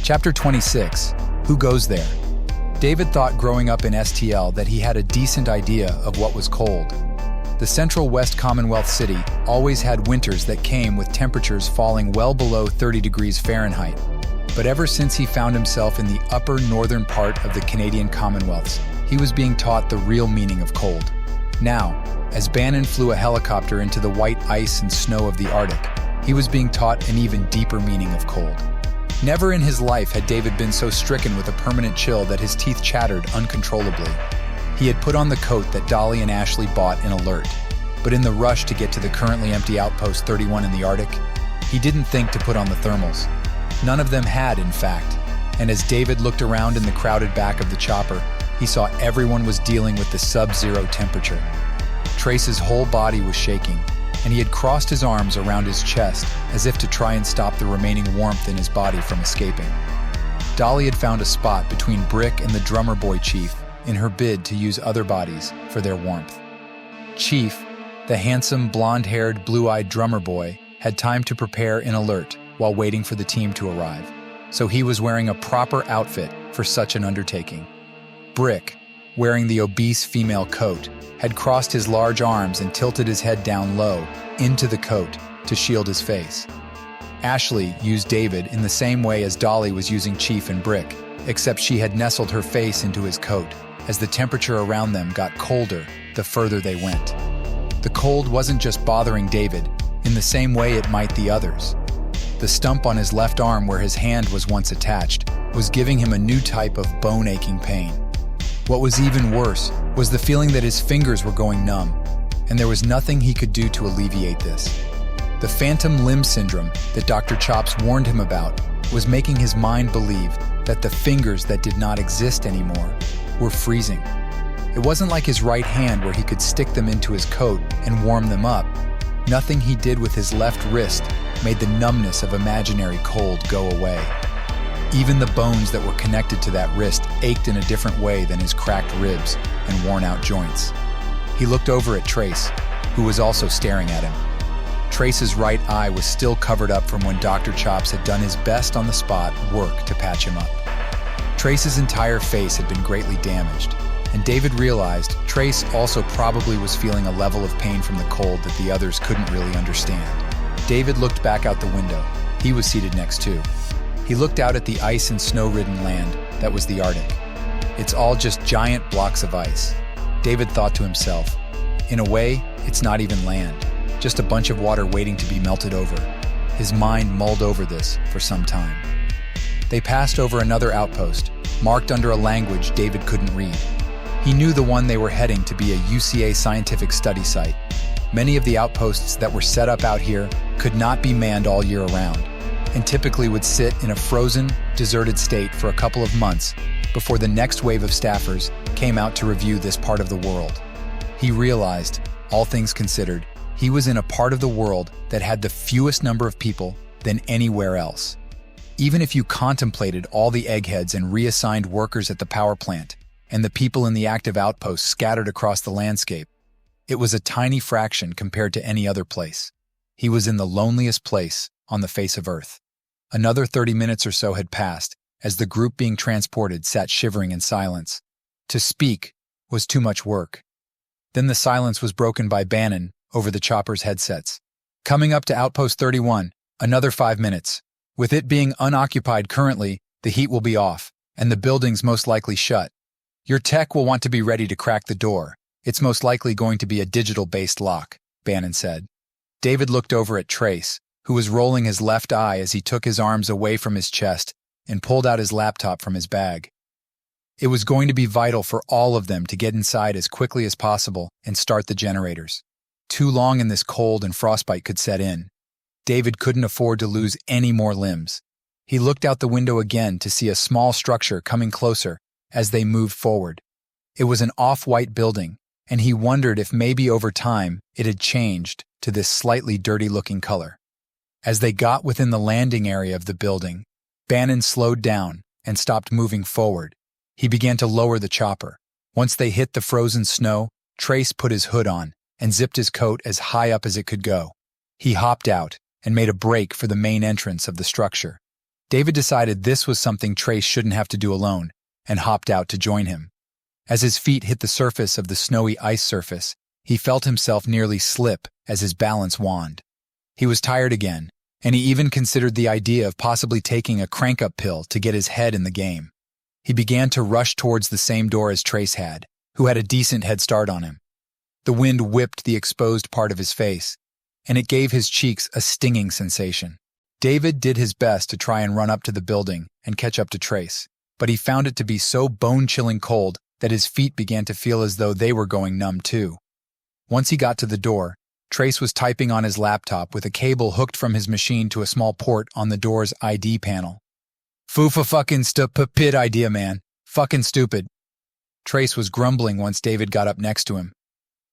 Chapter 26. Who Goes There? David thought growing up in STL that he had a decent idea of what was cold. The Central West Commonwealth city always had winters that came with temperatures falling well below 30 degrees Fahrenheit. But ever since he found himself in the upper northern part of the Canadian Commonwealths, he was being taught the real meaning of cold. Now, as Bannon flew a helicopter into the white ice and snow of the Arctic, he was being taught an even deeper meaning of cold. Never in his life had David been so stricken with a permanent chill that his teeth chattered uncontrollably. He had put on the coat that Dolly and Ashley bought in Alert, but in the rush to get to the currently empty Outpost 31 in the Arctic, he didn't think to put on the thermals. None of them had, in fact, and as David looked around in the crowded back of the chopper, he saw everyone was dealing with the sub-zero temperature. Trace's whole body was shaking, and he had crossed his arms around his chest as if to try and stop the remaining warmth in his body from escaping. Dolly had found a spot between Brick and the drummer boy Chief in her bid to use other bodies for their warmth. Chief, the handsome, blonde-haired, blue-eyed drummer boy, had time to prepare in Alert while waiting for the team to arrive, so he was wearing a proper outfit for such an undertaking. Brick, wearing the obese female coat, had crossed his large arms and tilted his head down low, into the coat, to shield his face. Ashley used David in the same way as Dolly was using Chief and Brick, except she had nestled her face into his coat, as the temperature around them got colder the further they went. The cold wasn't just bothering David, in the same way it might the others. The stump on his left arm where his hand was once attached was giving him a new type of bone-aching pain. What was even worse was the feeling that his fingers were going numb, and there was nothing he could do to alleviate this. The phantom limb syndrome that Dr. Chops warned him about was making his mind believe that the fingers that did not exist anymore were freezing. It wasn't like his right hand where he could stick them into his coat and warm them up. Nothing he did with his left wrist made the numbness of imaginary cold go away. Even the bones that were connected to that wrist ached in a different way than his cracked ribs and worn-out joints. He looked over at Trace, who was also staring at him. Trace's right eye was still covered up from when Dr. Chops had done his best on the spot work to patch him up. Trace's entire face had been greatly damaged, and David realized Trace also probably was feeling a level of pain from the cold that the others couldn't really understand. David looked back out the window. He was seated next to. He looked out at the ice and snow-ridden land that was the Arctic. It's all just giant blocks of ice. David thought to himself, in a way, it's not even land, just a bunch of water waiting to be melted over. His mind mulled over this for some time. They passed over another outpost, marked under a language David couldn't read. He knew the one they were heading to be a UCA scientific study site. Many of the outposts that were set up out here could not be manned all year around, and typically would sit in a frozen, deserted state for a couple of months before the next wave of staffers came out to review this part of the world. He realized, all things considered, he was in a part of the world that had the fewest number of people than anywhere else. Even if you contemplated all the eggheads and reassigned workers at the power plant and the people in the active outposts scattered across the landscape, it was a tiny fraction compared to any other place. He was in the loneliest place on the face of Earth. Another 30 minutes or so had passed as the group being transported sat shivering in silence. To speak was too much work. Then the silence was broken by Bannon over the chopper's headsets. Coming up to Outpost 31, another 5 minutes. With it being unoccupied currently, the heat will be off, and the building's most likely shut. Your tech will want to be ready to crack the door. It's most likely going to be a digital-based lock, Bannon said. David looked over at Trace, who was rolling his left eye as he took his arms away from his chest and pulled out his laptop from his bag. It was going to be vital for all of them to get inside as quickly as possible and start the generators. Too long in this cold and frostbite could set in. David couldn't afford to lose any more limbs. He looked out the window again to see a small structure coming closer as they moved forward. It was an off-white building, and he wondered if maybe over time it had changed to this slightly dirty-looking color. As they got within the landing area of the building, Bannon slowed down and stopped moving forward. He began to lower the chopper. Once they hit the frozen snow, Trace put his hood on and zipped his coat as high up as it could go. He hopped out and made a break for the main entrance of the structure. David decided this was something Trace shouldn't have to do alone, and hopped out to join him. As his feet hit the surface of the snowy ice surface, he felt himself nearly slip as his balance waned. He was tired again, and he even considered the idea of possibly taking a crank-up pill to get his head in the game. He began to rush towards the same door as Trace had, who had a decent head start on him. The wind whipped the exposed part of his face, and it gave his cheeks a stinging sensation. David did his best to try and run up to the building and catch up to Trace, but he found it to be so bone-chilling cold that his feet began to feel as though they were going numb too. Once he got to the door, Trace was typing on his laptop with a cable hooked from his machine to a small port on the door's ID panel. Foofa fucking stupid idea, man. Fucking stupid. Trace was grumbling once David got up next to him.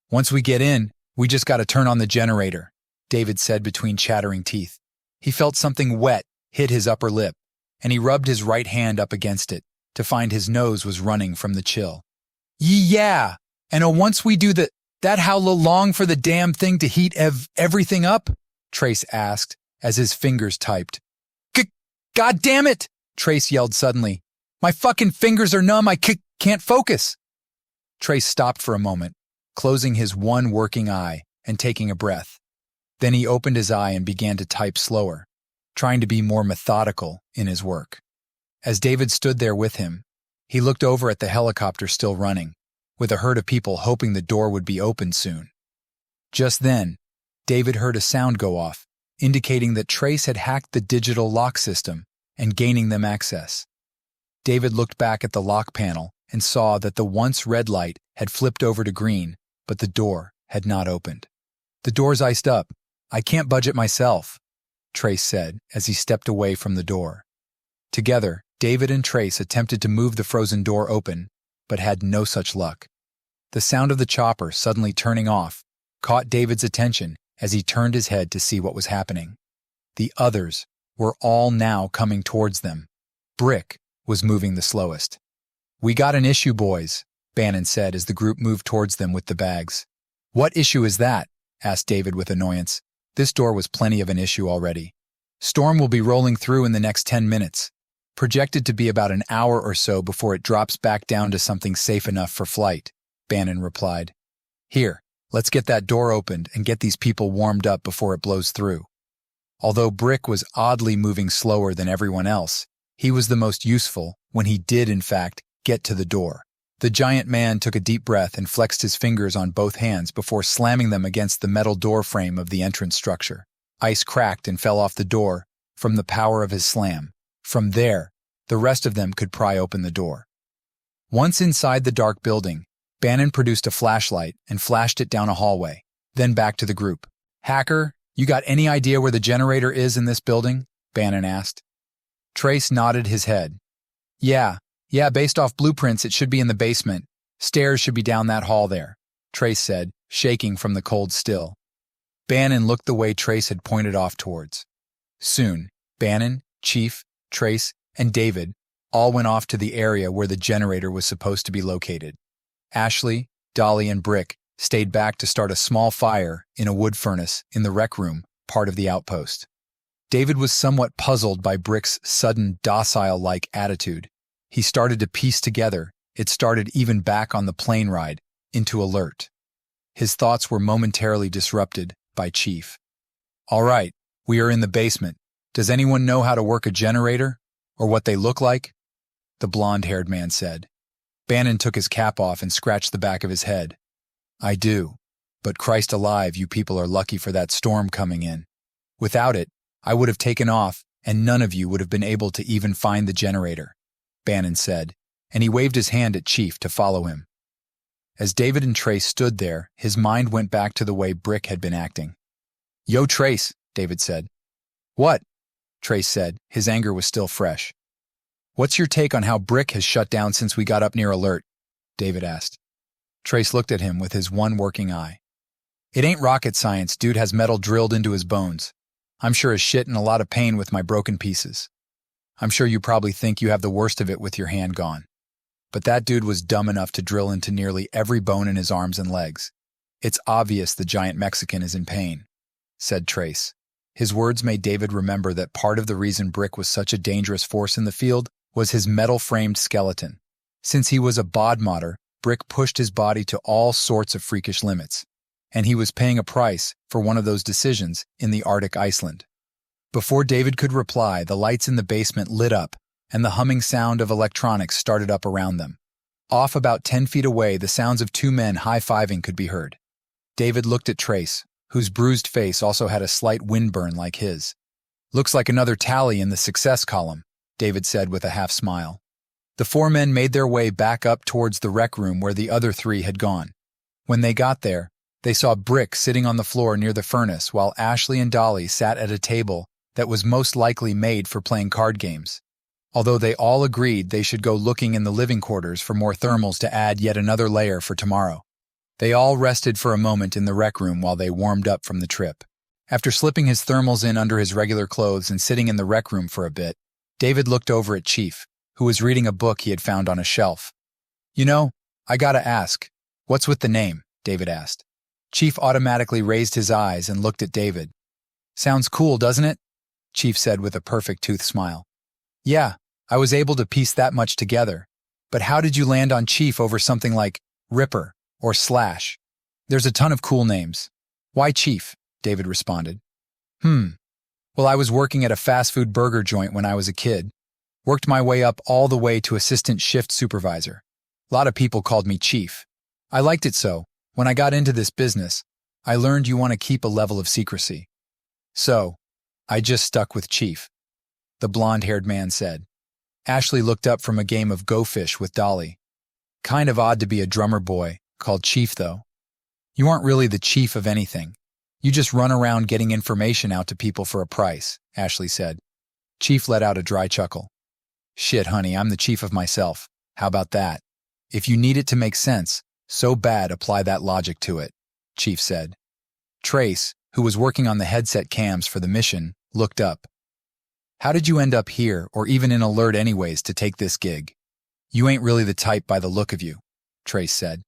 Once we get in, we just gotta turn on the generator, David said between chattering teeth. He felt something wet hit his upper lip, and he rubbed his right hand up against it to find his nose was running from the chill. Yeah, and once we do that how long for the damn thing to heat everything up? Trace asked as his fingers typed. God damn it! Trace yelled suddenly. My fucking fingers are numb, I can't focus. Trace stopped for a moment, closing his one working eye and taking a breath. Then he opened his eye and began to type slower, trying to be more methodical in his work. As David stood there with him, he looked over at the helicopter still running, with a herd of people hoping the door would be opened soon. Just then, David heard a sound go off, indicating that Trace had hacked the digital lock system and gaining them access. David looked back at the lock panel and saw that the once red light had flipped over to green, but the door had not opened. The door's iced up. I can't budge it myself, Trace said as he stepped away from the door. Together, David and Trace attempted to move the frozen door open, but had no such luck. The sound of the chopper suddenly turning off caught David's attention as he turned his head to see what was happening. The others were all now coming towards them. Brick was moving the slowest. We got an issue, boys, Bannon said as the group moved towards them with the bags. What issue is that? Asked David with annoyance. This door was plenty of an issue already. Storm will be rolling through in the next 10 minutes, projected to be about an hour or so before it drops back down to something safe enough for flight, Bannon replied. Here, let's get that door opened and get these people warmed up before it blows through. Although Brick was oddly moving slower than everyone else, he was the most useful when he did, in fact, get to the door. The giant man took a deep breath and flexed his fingers on both hands before slamming them against the metal door frame of the entrance structure. Ice cracked and fell off the door from the power of his slam. From there, the rest of them could pry open the door. Once inside the dark building, Bannon produced a flashlight and flashed it down a hallway, then back to the group. Hacker, you got any idea where the generator is in this building? Bannon asked. Trace nodded his head. Yeah, based off blueprints, it should be in the basement. Stairs should be down that hall there, Trace said, shaking from the cold still. Bannon looked the way Trace had pointed off towards. Soon, Bannon, Chief, Trace, and David all went off to the area where the generator was supposed to be located. Ashley, Dolly, and Brick stayed back to start a small fire in a wood furnace in the rec room, part of the outpost. David was somewhat puzzled by Brick's sudden docile-like attitude. He started to piece together, it started even back on the plane ride, into alert. His thoughts were momentarily disrupted by Chief. All right, we are in the basement. Does anyone know how to work a generator? Or what they look like? The blonde-haired man said. Bannon took his cap off and scratched the back of his head. I do. But Christ alive, you people are lucky for that storm coming in. Without it, I would have taken off, and none of you would have been able to even find the generator, Bannon said, and he waved his hand at Chief to follow him. As David and Trace stood there, his mind went back to the way Brick had been acting. Yo, Trace, David said. What? Trace said, his anger was still fresh. What's your take on how Brick has shut down since we got up near alert? David asked. Trace looked at him with his one working eye. It ain't rocket science, dude has metal drilled into his bones. I'm sure as shit in a lot of pain with my broken pieces. I'm sure you probably think you have the worst of it with your hand gone. But that dude was dumb enough to drill into nearly every bone in his arms and legs. It's obvious the giant Mexican is in pain, said Trace. His words made David remember that part of the reason Brick was such a dangerous force in the field was his metal-framed skeleton. Since he was a bodmodder, Brick pushed his body to all sorts of freakish limits, and he was paying a price for one of those decisions in the Arctic Iceland. Before David could reply, the lights in the basement lit up, and the humming sound of electronics started up around them. Off about 10 feet away, the sounds of two men high-fiving could be heard. David looked at Trace, whose bruised face also had a slight windburn like his. "Looks like another tally in the success column," David said with a half-smile. The four men made their way back up towards the rec room where the other three had gone. When they got there, they saw Brick sitting on the floor near the furnace while Ashley and Dolly sat at a table that was most likely made for playing card games. Although they all agreed they should go looking in the living quarters for more thermals to add yet another layer for tomorrow. They all rested for a moment in the rec room while they warmed up from the trip. After slipping his thermals in under his regular clothes and sitting in the rec room for a bit, David looked over at Chief, who was reading a book he had found on a shelf. "You know, I gotta ask, what's with the name?" David asked. Chief automatically raised his eyes and looked at David. "Sounds cool, doesn't it?" Chief said with a perfect tooth smile. "Yeah, I was able to piece that much together. But how did you land on Chief over something like Ripper or Slash? There's a ton of cool names." "Why Chief?" David responded. Well, I was working at a fast food burger joint when I was a kid. Worked my way up all the way to assistant shift supervisor. A lot of people called me Chief. I liked it so, when I got into this business, I learned you want to keep a level of secrecy. So, I just stuck with Chief," the blonde-haired man said. Ashley looked up from a game of Go Fish with Dolly. "Kind of odd to be a drummer boy, called Chief though. You aren't really the chief of anything. You just run around getting information out to people for a price," Ashley said. Chief let out a dry chuckle. "Shit, honey, I'm the chief of myself. How about that? If you need it to make sense, so bad apply that logic to it," Chief said. Trace, who was working on the headset cams for the mission, looked up. "How did you end up here, or even in Alert anyways, to take this gig? You ain't really the type by the look of you," Trace said.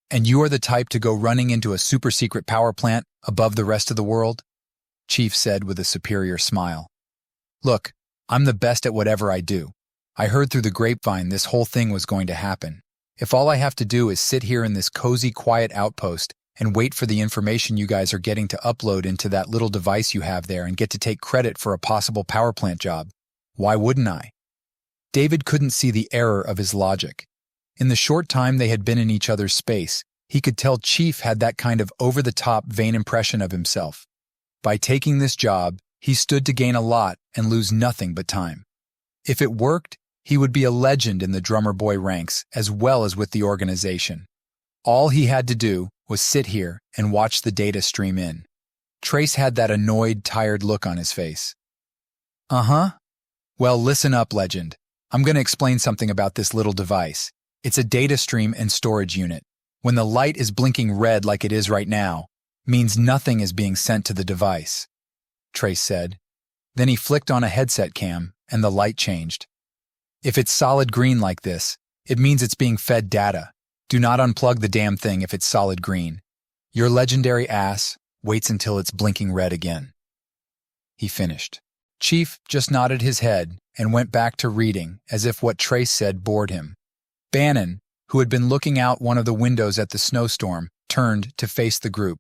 "And you are the type to go running into a super-secret power plant above the rest of the world?" Chief said with a superior smile. "Look, I'm the best at whatever I do. I heard through the grapevine this whole thing was going to happen. If all I have to do is sit here in this cozy, quiet outpost and wait for the information you guys are getting to upload into that little device you have there and get to take credit for a possible power plant job, why wouldn't I?" David couldn't see the error of his logic. In the short time they had been in each other's space, he could tell Chief had that kind of over-the-top, vain impression of himself. By taking this job, he stood to gain a lot and lose nothing but time. If it worked, he would be a legend in the drummer boy ranks as well as with the organization. All he had to do was sit here and watch the data stream in. Trace had that annoyed, tired look on his face. "Uh-huh. Well, listen up, legend. I'm going to explain something about this little device. It's a data stream and storage unit. When the light is blinking red like it is right now, means nothing is being sent to the device," Trace said. Then he flicked on a headset cam, and the light changed. "If it's solid green like this, it means it's being fed data. Do not unplug the damn thing if it's solid green. Your legendary ass waits until it's blinking red again." He finished. Chief just nodded his head and went back to reading as if what Trace said bored him. Bannon, who had been looking out one of the windows at the snowstorm, turned to face the group.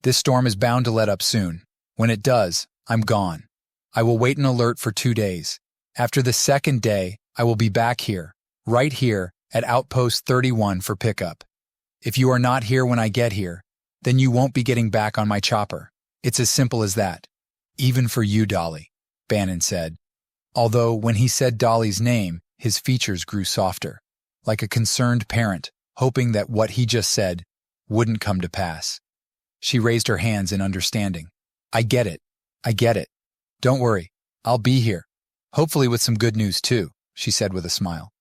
"This storm is bound to let up soon. When it does, I'm gone. I will wait an alert for 2 days. After the second day, I will be back here, right here, at Outpost 31 for pickup. If you are not here when I get here, then you won't be getting back on my chopper. It's as simple as that. Even for you, Dolly," Bannon said. Although, when he said Dolly's name, his features grew softer, like a concerned parent, hoping that what he just said wouldn't come to pass. She raised her hands in understanding. I get it. Don't worry, I'll be here. Hopefully with some good news too," she said with a smile.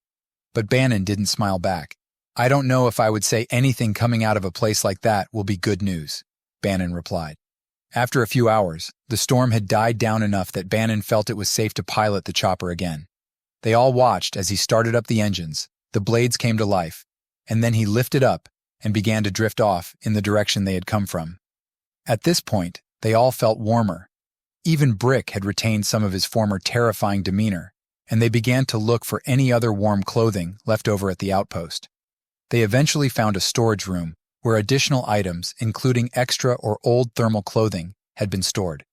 But Bannon didn't smile back. "I don't know if I would say anything coming out of a place like that will be good news," Bannon replied. After a few hours, the storm had died down enough that Bannon felt it was safe to pilot the chopper again. They all watched as he started up the engines, the blades came to life, and then he lifted up and began to drift off in the direction they had come from. At this point, they all felt warmer. Even Brick had retained some of his former terrifying demeanor, and they began to look for any other warm clothing left over at the outpost. They eventually found a storage room where additional items, including extra or old thermal clothing, had been stored.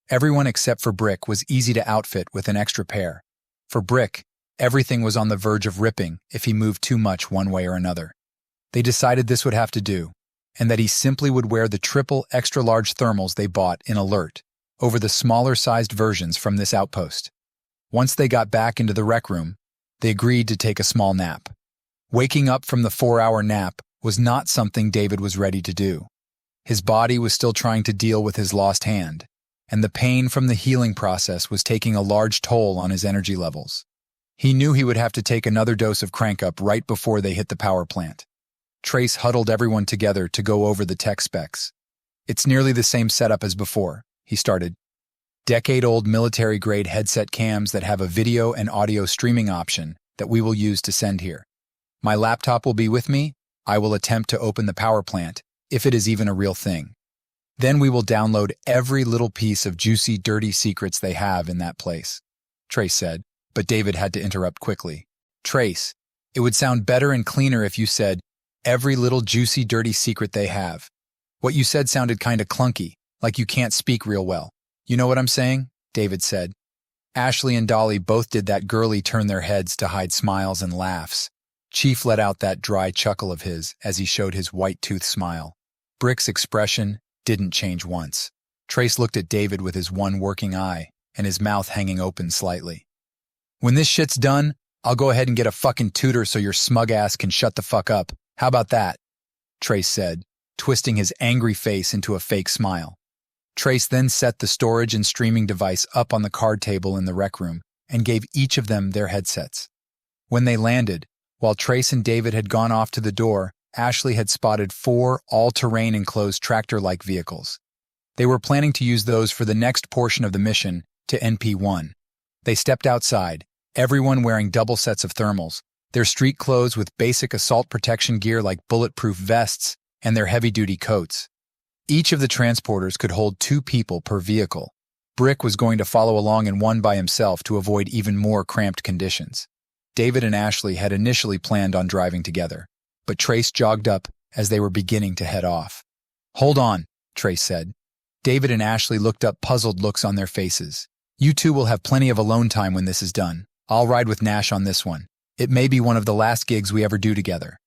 Everyone except for Brick was easy to outfit with an extra pair. For Brick, everything was on the verge of ripping if he moved too much one way or another. They decided this would have to do, and that he simply would wear the triple extra-large thermals they bought in Alert over the smaller-sized versions from this outpost. Once they got back into the rec room, they agreed to take a small nap. Waking up from the 4-hour nap was not something David was ready to do. His body was still trying to deal with his lost hand, and the pain from the healing process was taking a large toll on his energy levels. He knew he would have to take another dose of crank-up right before they hit the power plant. Trace huddled everyone together to go over the tech specs. "It's nearly the same setup as before," he started. "Decade-old military-grade headset cams that have a video and audio streaming option that we will use to send here. My laptop will be with me. I will attempt to open the power plant, if it is even a real thing. Then we will download every little piece of juicy, dirty secrets they have in that place," Trace said, but David had to interrupt quickly. "Trace, it would sound better and cleaner if you said, every little juicy, dirty secret they have. What you said sounded kinda clunky, like you can't speak real well. You know what I'm saying?" David said. Ashley and Dolly both did that girly turn their heads to hide smiles and laughs. Chief let out that dry chuckle of his as he showed his white-toothed smile. Brick's expression didn't change once. Trace looked at David with his one working eye and his mouth hanging open slightly. "When this shit's done, I'll go ahead and get a fucking tutor so your smug ass can shut the fuck up. How about that?" Trace said, twisting his angry face into a fake smile. Trace then set the storage and streaming device up on the card table in the rec room and gave each of them their headsets. When they landed, while Trace and David had gone off to the door, Ashley had spotted 4 all-terrain enclosed tractor-like vehicles. They were planning to use those for the next portion of the mission to NP1. They stepped outside, everyone wearing double sets of thermals, their street clothes with basic assault protection gear like bulletproof vests and their heavy-duty coats. Each of the transporters could hold 2 people per vehicle. Brick was going to follow along in one by himself to avoid even more cramped conditions. David and Ashley had initially planned on driving together, but Trace jogged up as they were beginning to head off. "Hold on," Trace said. David and Ashley looked up, puzzled looks on their faces. "You two will have plenty of alone time when this is done. I'll ride with Nash on this one. It may be one of the last gigs we ever do together."